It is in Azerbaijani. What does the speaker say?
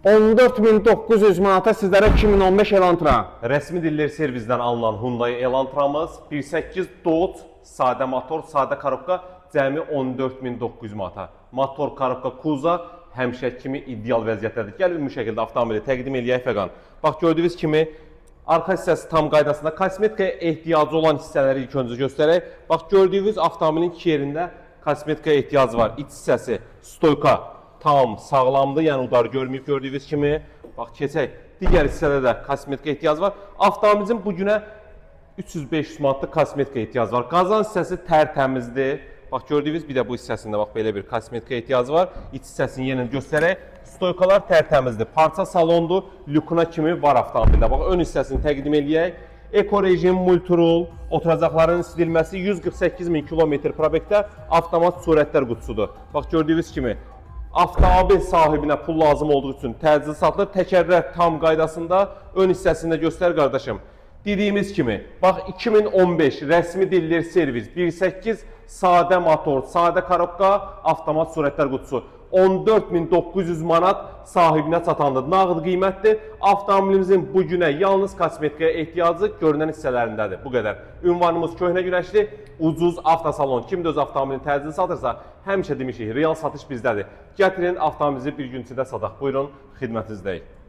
14.900 manata sizlərə 2015 Elantra. Rəsmi dillər servisindən alınan Hyundai Elantramız 1.8 Dodge sadə motor, sadə korobka cəmi 14.900 manata. Motor, korobka, kuza həmişə kimi ideal vəziyyətdədir. Gəlin ümumi şəkildə avtomobili təqdim eləyək fəqan. Bax gördüyünüz kimi arxa hissəsi tam qaydasında, kosmetikaya ehtiyacı olan hissələri ilk öncə göstərək. Bax gördüyünüz avtomobilin iki yerində kosmetikaya ehtiyacı var. İç hissəsi stoyka tam sağlamdır, yəni udar görməyib gördüyünüz kimi. Bax keçək. Digər hissədə də kosmetika ehtiyacı var. Avtomobilimizin bu günə 300-500 manatlıq kosmetika ehtiyacı var. Qazan hissəsi tərtəmizdir. Bax gördüyünüz bir də bu hissəsində bax belə bir kosmetika ehtiyacı var. İç hissəsini yenə göstərək. Stoykalar tərtəmizdir. Parça salondur. Lükuna kimi var avtomobildə. Bax ön hissəsini təqdim eləyək. Eko rejim, multirol, oturacaqların isidilməsi 148.000 km probekdə avtomat sürətlər qutusudur. Bax gördüyünüz kimi avtomobil sahibinə pul lazım olduğu üçün təcil satılır. Təkərlər tam qaydasında. Ön hissəsində göstər qardaşım. Dediyimiz kimi, bax 2015 rəsmi dillər servis 1.8 sadə motor, sadə korobka, avtomat sürətlər qutusu 14.900 manat sahibinə çatandır. Nağd qiymətdir. Avtomobilimizin bu günə yalnız kosmetikaya ehtiyacı görünən hissələrindədir. Bu qədər. Ünvanımız Köhnə Günəşli, ucuz avtosalon. Kim də öz avtomobilini təcil satırsa, həmişə demişik, real satış bizdədir. Gətirin avtomobilinizi bir gün içində sataq. Buyurun, xidmətinizdəyik.